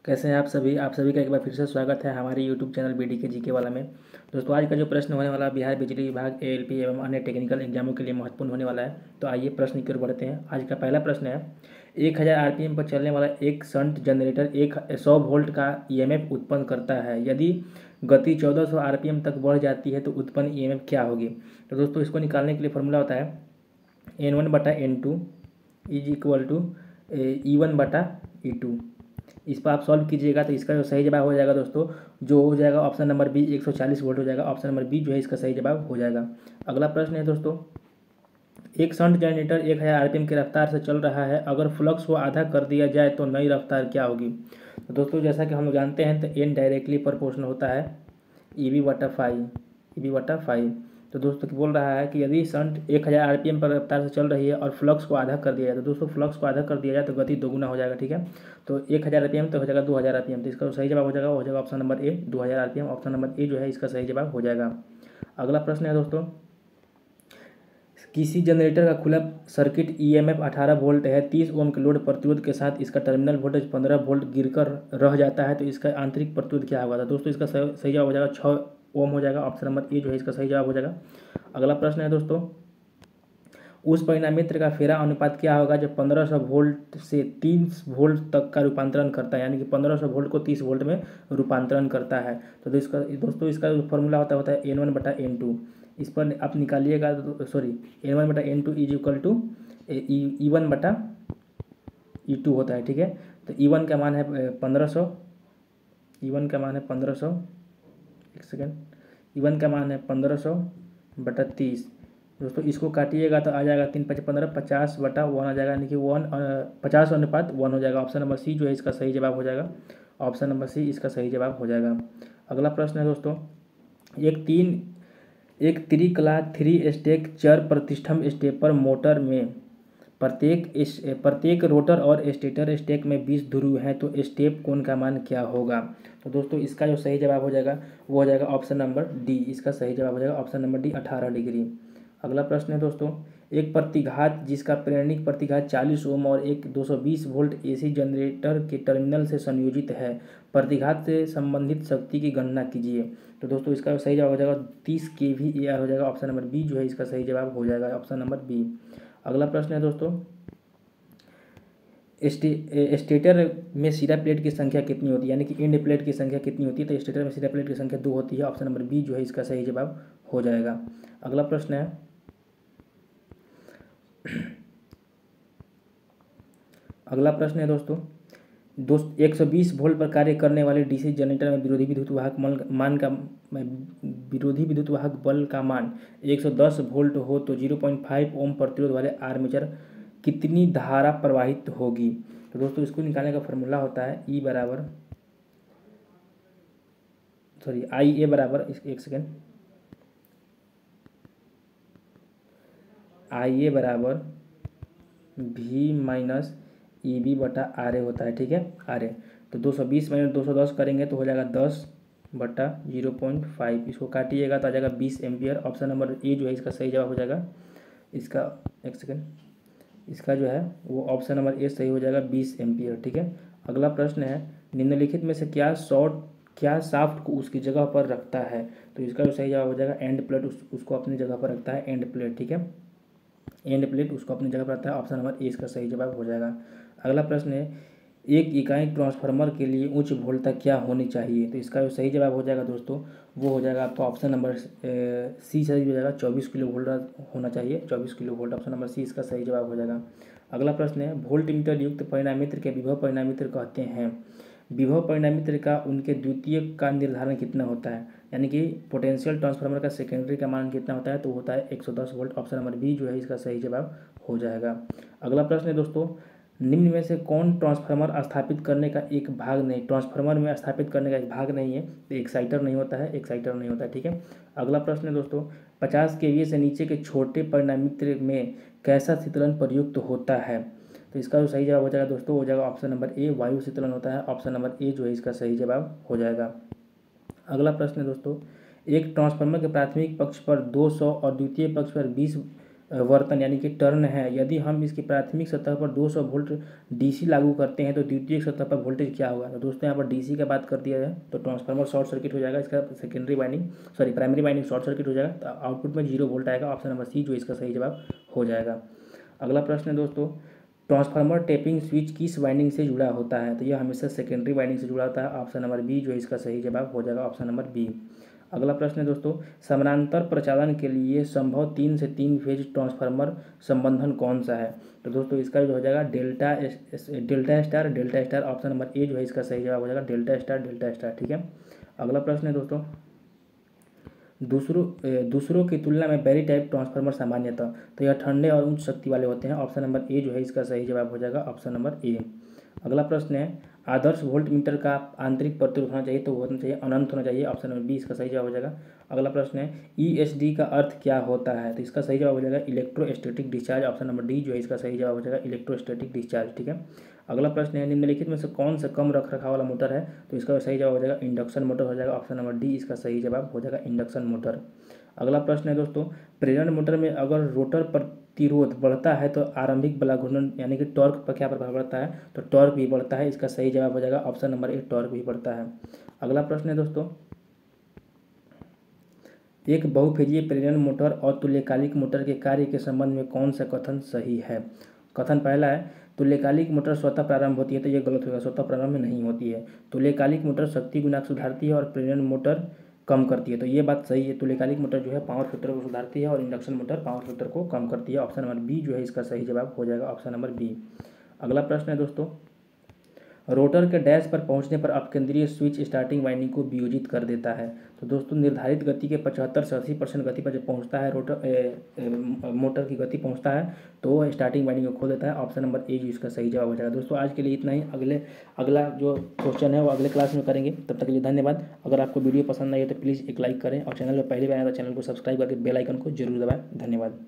कैसे हैं आप सभी का एक बार फिर से स्वागत है हमारे यूट्यूब चैनल बीडी के जीके वाला में। दोस्तों, आज का जो प्रश्न होने वाला है बिहार बिजली विभाग एएलपी एवं अन्य टेक्निकल एग्जामों के लिए महत्वपूर्ण होने वाला है। तो आइए प्रश्न की ओर बढ़ते हैं। आज का पहला प्रश्न है, 1000 आरपीएम पर चलने वाला एक शंट जनरेटर एक 100 वोल्ट का ईएमएफ उत्पन्न करता है। यदि गति 1400 आरपीएम तक बढ़ जाती है तो उत्पन्न ईएमएफ क्या होगी। तो दोस्तों, इसको निकालने के लिए फॉर्मूला होता है N1/N2 is equal to E1/E2। इस पर आप सॉल्व कीजिएगा तो इसका जो सही जवाब हो जाएगा दोस्तों, जो हो जाएगा ऑप्शन नंबर बी 140 वोल्ट हो जाएगा। ऑप्शन नंबर बी जो है इसका सही जवाब हो जाएगा। अगला प्रश्न है दोस्तों, एक शंट जनरेटर 1000 आरपीएम की रफ्तार से चल रहा है। अगर फ्लक्स को आधा कर दिया जाए तो नई रफ्तार क्या होगी। तो दोस्तों, जैसा कि हम लोग जानते हैं तो एन डायरेक्टली प्रोपोर्शनल होता है ई बी बटा फाइव। तो दोस्तों बोल रहा है कि यदि शंट 1000 आरपीएम पर रफ्तार से चल रही है और फ्लक्स को आधा कर दिया जाए, तो दोस्तों फ्लक्स को आधा कर दिया जाए तो गति दोगुना हो जाएगा। ठीक है, तो 1000 आरपीएम तो हो जाएगा 2000 आरपीएम। तो इसका जो सही जवाब हो जाएगा वो हो जाएगा option number A 2000 RPM. Option number A जो है इसका सही जवाब हो जाएगा। अगला प्रश्न है दोस्तों, किसी जनरेटर का खुला सर्किट ईएमएफ 18 वोल्ट है। 30 ओम के लोड प्रतिरोध के साथ इसका टर्मिनल वोल्टेज 15 वोल्ट गिरकर रह जाता है, तो इसका आंतरिक प्रतिरोध क्या होगा। तो दोस्तों, इसका सही जवाब हो जाएगा 6 ओम हो जाएगा। ऑप्शन नंबर ए जो है इसका सही जवाब हो जाएगा। अगला प्रश्न है दोस्तों, उस परिणामित्र का फेरा अनुपात क्या होगा जो 1500 वोल्ट से 30 वोल्ट तक का रूपांतरण करता है, यानी कि 1500 वोल्ट को 30 वोल्ट में रूपांतरण करता है। तो इसका दोस्तों इसका जो फॉर्मूला होता है N1/N2। इस पर आप निकालिएगा, sorry, N1/N2 is equal to E1/E2 होता है। ठीक है, तो E1 का मान है 1500। E1 का मान है 1500, एक सेकेंड, E1 का मान है 1500/30। दोस्तों इसको काटिएगा तो आ जाएगा 3×5 = 15, 50/1 आ जाएगा, यानी कि 50:1 हो जाएगा। ऑप्शन नंबर सी जो है इसका सही जवाब हो जाएगा। ऑप्शन नंबर सी इसका सही जवाब हो जाएगा। अगला प्रश्न है दोस्तों, एक त्रिकला 3 स्टेक चर प्रतिष्ठम स्टेपर मोटर में प्रत्येक रोटर और स्टेटर स्टेक में 20 ध्रुव हैं, तो स्टेप कोण का मान क्या होगा। तो दोस्तों इसका जो सही जवाब हो जाएगा वो हो जाएगा ऑप्शन नंबर डी। इसका सही जवाब हो जाएगा ऑप्शन नंबर डी 18 डिग्री। अगला प्रश्न है दोस्तों, एक प्रतिघात जिसका प्रेरणिक प्रतिघात 40 ओम और एक 220 वोल्ट एसी जनरेटर के टर्मिनल से संयोजित है, प्रतिघात से संबंधित शक्ति की गणना कीजिए। तो दोस्तों इसका सही जवाब हो जाएगा 30 kVAR हो जाएगा। ऑप्शन नंबर बी जो है इसका सही जवाब हो जाएगा। Option number B. अगला प्रश्न है दोस्तों, स्टेटर में सिरा प्लेट की संख्या कितनी होती है, यानी कि एंड प्लेट की संख्या कितनी होती है। तो स्टेटर में सिरा प्लेट की संख्या 2 होती है। ऑप्शन नंबर बी जो है इसका सही जवाब हो जाएगा। अगला प्रश्न है, दोस्तों 120 वोल्ट पर कार्य करने वाले डीसी जनरेटर में विरोधी विद्युत वाहक बल का मान 110 वोल्ट हो तो 0.5 ओम प्रतिरोध वाले आर्मेचर कितनी धारा प्रवाहित होगी। तो दोस्तों इसको निकालने का फॉर्मूला होता है आई ए बराबर, एक सेकेंड, आई ए बराबर V-EB/RA होता है। ठीक है, RA। तो 220 - 210 करेंगे तो हो जाएगा 10/0.5। इसको काटिएगा तो आ जाएगा 20 एम्पियर। ऑप्शन नंबर ए जो है इसका सही जवाब हो जाएगा। इसका, एक सेकेंड, इसका जो है वो ऑप्शन नंबर ए सही हो जाएगा 20 एम्पियर। ठीक है। अगला प्रश्न है, निम्नलिखित में से क्या शाफ्ट को उसकी जगह पर रखता है। तो इसका जो सही जवाब हो जाएगा एंड प्लेट उसको अपनी जगह पर रखता है। एंड प्लेट, ठीक है, एंड प्लेट उसको अपनी जगह पर रखता है। ऑप्शन नंबर ए इसका सही जवाब हो जाएगा। अगला प्रश्न है, एक इकाई ट्रांसफार्मर के लिए उच्च वोल्टता क्या होनी चाहिए। तो इसका जो सही जवाब हो जाएगा दोस्तों वो हो जाएगा आपका ऑप्शन नंबर सी सही हो जाएगा। 24 किलो वोल्ट होना चाहिए, 24 kilo volt. Option number C इसका सही जवाब हो जाएगा। अगला प्रश्न है, वोल्ट मीटर युक्त परिणामित्र के विभव परिणामित्र कहते हैं। विभव परिणामित्र का उनके द्वितीयक का निर्धारण कितना होता है, यानी कि पोटेंशियल ट्रांसफार्मर का सेकेंडरी का मान कितना होता है, तो होता है 110 वोल्ट। ऑप्शन नंबर बी जो है इसका सही जवाब हो जाएगा। अगला प्रश्न है दोस्तों, निम्न में से कौन ट्रांसफार्मर स्थापित करने का एक भाग नहीं। ट्रांसफार्मर में स्थापित करने का एक भाग नहीं है, तो एक्साइटर नहीं होता है, एक्साइटर नहीं होता है। ठीक है। अगला प्रश्न है दोस्तों, 50 kVA से नीचे के छोटे परिणामित्र में कैसा शीतलन प्रयुक्त होता है। तो इसका जो सही जवाब हो जाएगा दोस्तों हो जाएगा ऑप्शन नंबर ए, वायु शीतलन होता है। ऑप्शन नंबर ए जो है इसका सही जवाब हो जाएगा। अगला प्रश्न है दोस्तों, एक ट्रांसफार्मर के प्राथमिक पक्ष पर 200 और द्वितीय पक्ष पर 20 वर्तन यानी कि टर्न है, यदि हम इसकी प्राथमिक सतह पर 200 वोल्ट डीसी लागू करते हैं तो द्वितीयक सतह पर वोल्टेज क्या होगा। तो दोस्तों यहाँ पर डीसी का बात कर दिया जाए तो ट्रांसफार्मर शॉर्ट सर्किट हो जाएगा, इसका secondary winding primary winding short circuit हो जाएगा, तो आउटपुट में 0 वोल्ट आएगा। ऑप्शन नंबर सी जो इसका सही जवाब हो जाएगा। अगला प्रश्न है दोस्तों, ट्रांसफार्मर टेपिंग स्विच किस वाइंडिंग से जुड़ा होता है। तो यह हमेशा सेकेंडरी वाइंडिंग से जुड़ा होता है। ऑप्शन नंबर बी जो है इसका सही जवाब हो जाएगा, ऑप्शन नंबर बी। अगला प्रश्न है दोस्तों, समानांतर प्रचालन के लिए संभव 3 से 3 फेज ट्रांसफार्मर संबंधन कौन सा है। तो दोस्तों इसका जो हो जाएगा delta star. Option number A जो है इसका सही जवाब हो जाएगा डेल्टा स्टार। ठीक है। अगला प्रश्न है दोस्तों, दूसरों की तुलना में बैरी टाइप ट्रांसफार्मर सामान्यतः, तो यह ठंडे और उच्च शक्ति वाले होते हैं। ऑप्शन नंबर ए जो है इसका सही जवाब हो जाएगा, ऑप्शन नंबर ए। अगला प्रश्न है, आदर्श वोल्ट मीटर का आंतरिक प्रतिरोध होना चाहिए, तो वो होना चाहिए अनंत होना चाहिए। ऑप्शन नंबर बी इसका सही जवाब हो जाएगा। अगला प्रश्न है, ईएसडी का अर्थ क्या होता है। तो इसका सही जवाब हो जाएगा electrostatic discharge. Option number D जो है इसका सही जवाब हो जाएगा इलेक्ट्रोस्टैटिक डिस्चार्ज। ठीक है। अगला प्रश्न है, निम्नलिखित में से कौन सा कम रख रखाव वाला मोटर है। तो इसका सही जवाब हो जाएगा इंडक्शन मोटर हो जाएगा। ऑप्शन नंबर डी इसका सही जवाब हो जाएगा इंडक्शन मोटर। अगला प्रश्न है दोस्तों, प्रेरण मोटर में अगर रोटर प्रतिरोध बढ़ता है तो आरंभिक बल घूर्णन यानी कि टॉर्क पर क्या प्रभाव पड़ता है। तो टॉर्क भी बढ़ता है। इसका सही जवाब हो जाएगा ऑप्शन नंबर ए, टॉर्क भी बढ़ता है। अगला प्रश्न है दोस्तों, एक बहुफेजीय प्रेरण मोटर और तुल्यकालिक मोटर के कार्य के संबंध में कौन सा कथन सही है। कथन पहला है, तुल्यकालिक मोटर स्वतः प्रारंभ होती है, तो ये गलत होगा, स्वतः प्रारंभ में नहीं होती है। तुल्यकालिक मोटर शक्ति गुणांक सुधारती है और प्रेरण मोटर कम करती है, तो ये बात सही है। तुल्यकालिक मोटर जो है पावर फैक्टर को सुधारती है और इंडक्शन मोटर पावर फैक्टर को कम करती है। ऑप्शन नंबर बी जो है इसका सही जवाब हो जाएगा, ऑप्शन नंबर बी। अगला प्रश्न है दोस्तों, रोटर के डैश पर पहुंचने पर अपकेंद्रीय स्विच स्टार्टिंग वाइंडिंग को वियोजित कर देता है। तो दोस्तों निर्धारित गति के 75 से 80% गति पर जब पहुंचता है मोटर की गति पहुंचता है तो वो स्टार्टिंग वाइंडिंग को खोल देता है। ऑप्शन नंबर ए जो इसका सही जवाब हो जाएगा। दोस्तों आज के लिए इतना ही, अगला जो क्वेश्चन है वो अगले क्लास में करेंगे। तब तक के लिए धन्यवाद। अगर आपको वीडियो पसंद आई है तो प्लीज़ एक लाइक करें और चैनल पर पहली बार आया तो चैनल को सब्सक्राइब करके बेल आइकन को जरूर दबाएं। धन्यवाद।